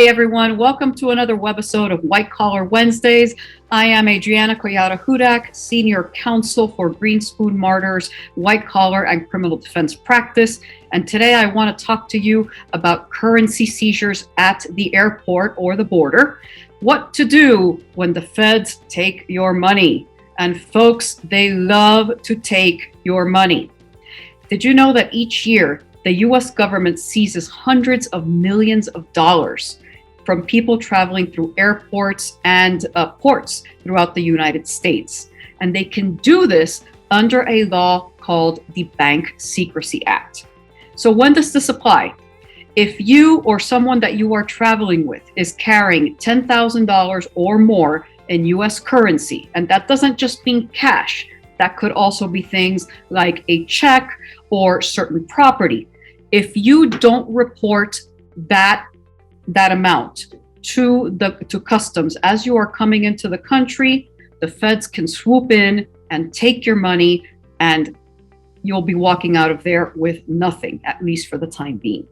Hey everyone, welcome to another webisode of White Collar Wednesdays. I am Adriana Collada Hudak, Senior Counsel for Green Spoon Martyrs, White Collar and Criminal Defense Practice. And today I want to talk to you about currency seizures at the airport or the border. What to do when the feds take your money. And folks, they love to take your money. Did you know that each year the US government seizes hundreds of millions of dollars from people traveling through airports and ports throughout the United States? And they can do this under a law called the Bank Secrecy Act. So when does this apply? If you or someone that you are traveling with is carrying $10,000 or more in US currency, and that doesn't just mean cash, that could also be things like a check or certain property. If you don't report that amount to customs as you are coming into the country, the feds can swoop in and take your money, and you'll be walking out of there with nothing, at least for the time being.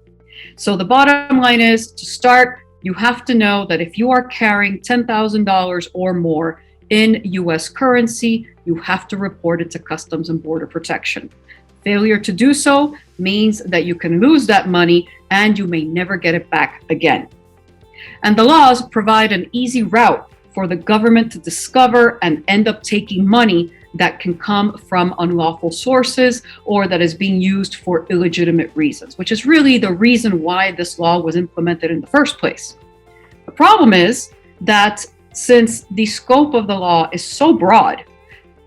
So the bottom line is, to start, you have to know that if you are carrying $10,000 or more in US currency, you have to report it to Customs and Border Protection. Failure to do so means that you can lose that money and you may never get it back again. And the laws provide an easy route for the government to discover and end up taking money that can come from unlawful sources or that is being used for illegitimate reasons, which is really the reason why this law was implemented in the first place. The problem is that since the scope of the law is so broad,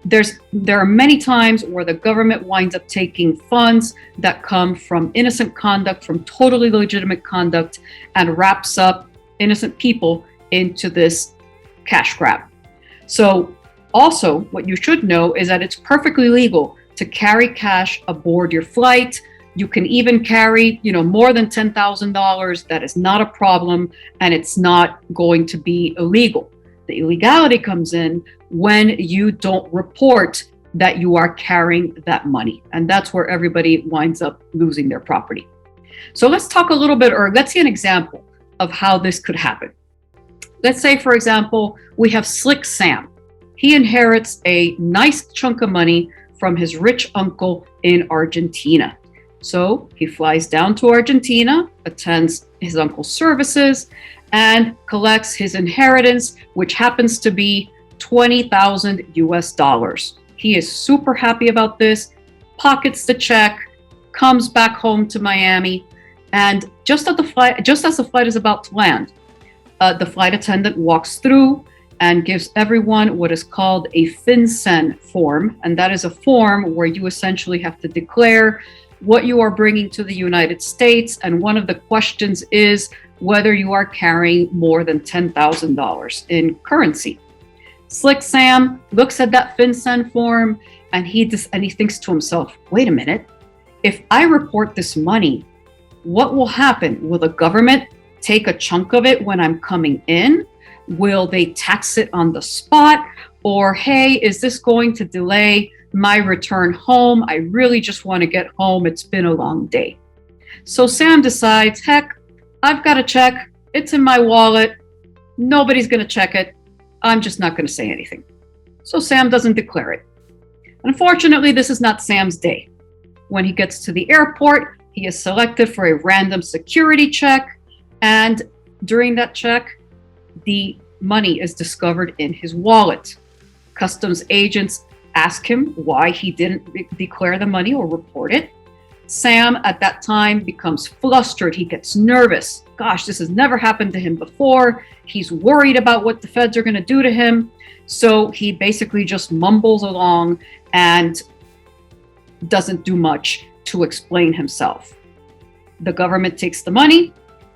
there are many times where the government winds up taking funds that come from innocent conduct, from totally legitimate conduct, and wraps up innocent people into this cash grab. So also, what you should know is that it's perfectly legal to carry cash aboard your flight. You can even carry, more than $10,000. That is not a problem, and it's not going to be illegal. The illegality comes in when you don't report that you are carrying that money. And that's where everybody winds up losing their property. So let's talk a little bit, or let's see an example of how this could happen. Let's say, for example, we have Slick Sam. He inherits a nice chunk of money from his rich uncle in Argentina. So he flies down to Argentina, attends his uncle's services, and collects his inheritance, which happens to be 20,000 US dollars. He is super happy about this, pockets the check, comes back home to Miami, and just as the flight is about to land, the flight attendant walks through and gives everyone what is called a FinCEN form, and that is a form where you essentially have to declare what you are bringing to the United States, and one of the questions is whether you are carrying more than $10,000 in currency. Slick Sam looks at that FinCEN form and he thinks to himself, wait a minute, if I report this money, what will happen? Will the government take a chunk of it when I'm coming in? Will they tax it on the spot? Or, hey, is this going to delay my return home? I really just want to get home. It's been a long day. So Sam decides, heck, I've got a check. It's in my wallet. Nobody's going to check it. I'm just not going to say anything. So Sam doesn't declare it. Unfortunately, this is not Sam's day. When he gets to the airport, he is selected for a random security check. And during that check, the money is discovered in his wallet. Customs agents ask him why he didn't declare the money or report it. Sam, at that time, becomes flustered. He gets nervous. Gosh, this has never happened to him before. He's worried about what the feds are going to do to him. So he basically just mumbles along and doesn't do much to explain himself. The government takes the money.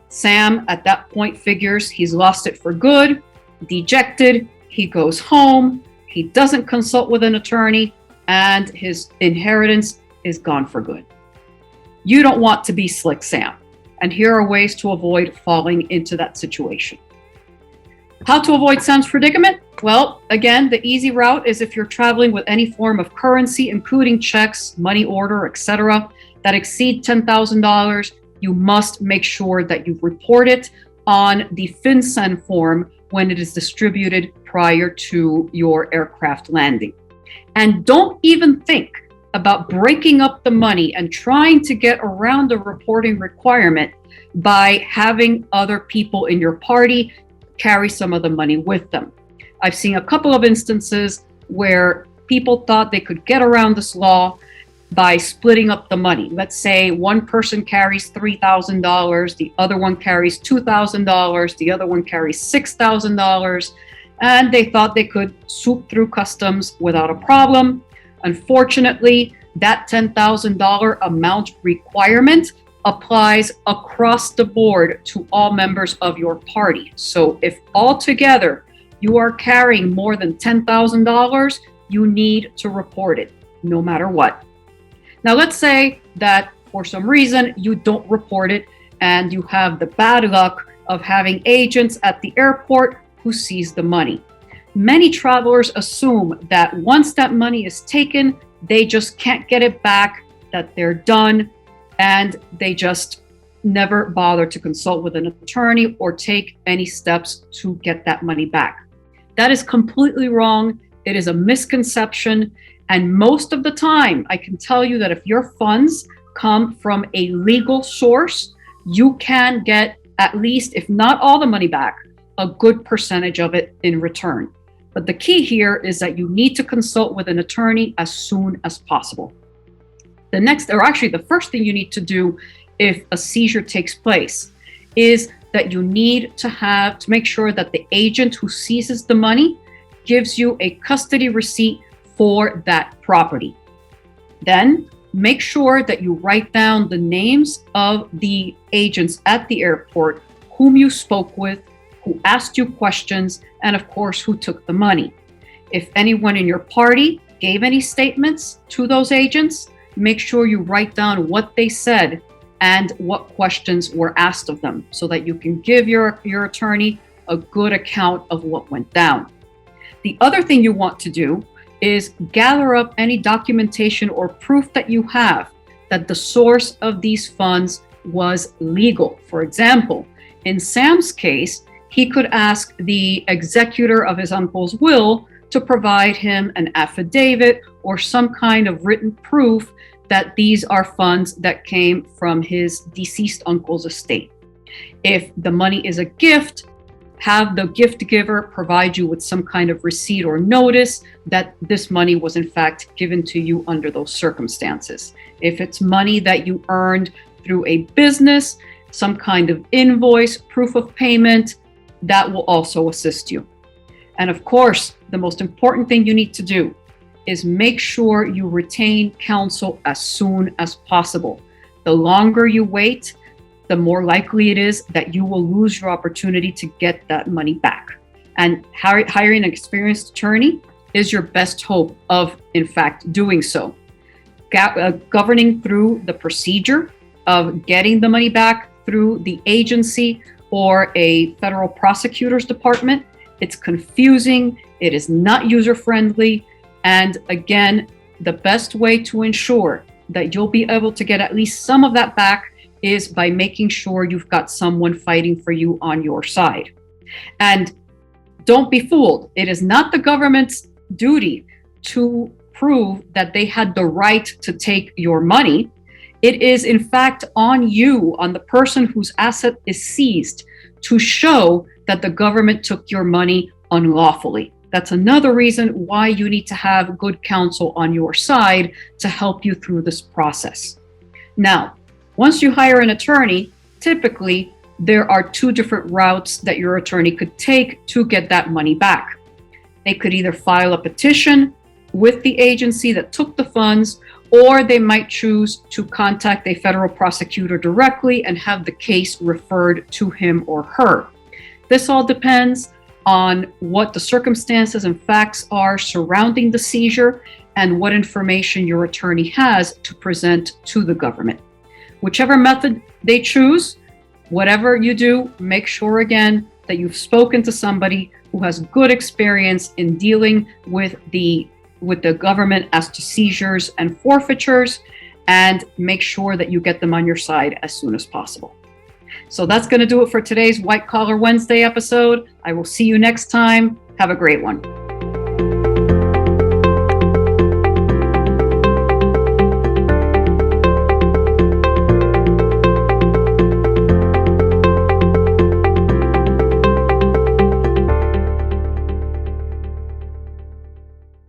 Sam, at that point, figures he's lost it for good. Dejected, he goes home. He doesn't consult with an attorney, and his inheritance is gone for good. You don't want to be Slick Sam, and here are ways to avoid falling into that situation. How to avoid Sam's predicament? Well, again, the easy route is if you're traveling with any form of currency, including checks, money order, etc., that exceed $10,000, you must make sure that you report it on the FinCEN form when it is distributed prior to your aircraft landing. And don't even think about breaking up the money and trying to get around the reporting requirement by having other people in your party carry some of the money with them. I've seen a couple of instances where people thought they could get around this law by splitting up the money. Let's say one person carries $3,000, the other one carries $2,000, the other one carries $6,000, and they thought they could swoop through customs without a problem. Unfortunately, that $10,000 amount requirement applies across the board to all members of your party. So if altogether you are carrying more than $10,000, you need to report it, no matter what. Now, let's say that for some reason you don't report it and you have the bad luck of having agents at the airport who seize the money. Many travelers assume that once that money is taken, they just can't get it back, that they're done, and they just never bother to consult with an attorney or take any steps to get that money back. That is completely wrong. It is a misconception. And most of the time, I can tell you that if your funds come from a legal source, you can get at least, if not all the money back, a good percentage of it in return. But the key here is that you need to consult with an attorney as soon as possible. The first thing you need to do if a seizure takes place is that you need to make sure that the agent who seizes the money gives you a custody receipt for that property. Then make sure that you write down the names of the agents at the airport whom you spoke with, who asked you questions, and of course, who took the money. If anyone in your party gave any statements to those agents, make sure you write down what they said and what questions were asked of them so that you can give your attorney a good account of what went down. The other thing you want to do is gather up any documentation or proof that you have that the source of these funds was legal. For example, in Sam's case, he could ask the executor of his uncle's will to provide him an affidavit or some kind of written proof that these are funds that came from his deceased uncle's estate. If the money is a gift, have the gift giver provide you with some kind of receipt or notice that this money was in fact given to you under those circumstances. If it's money that you earned through a business, some kind of invoice, proof of payment, that will also assist you. And of course, the most important thing you need to do is make sure you retain counsel as soon as possible. The longer you wait, the more likely it is that you will lose your opportunity to get that money back. And hiring an experienced attorney is your best hope of, in fact, doing so. Governing through the procedure of getting the money back through the agency or a federal prosecutor's department, it's confusing, it is not user-friendly, and again, the best way to ensure that you'll be able to get at least some of that back is by making sure you've got someone fighting for you on your side. And don't be fooled. It is not the government's duty to prove that they had the right to take your money. It is, in fact, on you, on the person whose asset is seized, to show that the government took your money unlawfully. That's another reason why you need to have good counsel on your side to help you through this process. Now, once you hire an attorney, typically there are two different routes that your attorney could take to get that money back. They could either file a petition with the agency that took the funds, or they might choose to contact a federal prosecutor directly and have the case referred to him or her. This all depends on what the circumstances and facts are surrounding the seizure and what information your attorney has to present to the government. Whichever method they choose, whatever you do, make sure again that you've spoken to somebody who has good experience in dealing with the government as to seizures and forfeitures, and make sure that you get them on your side as soon as possible. So that's going to do it for today's White Collar Wednesday episode. I will see you next time. Have a great one.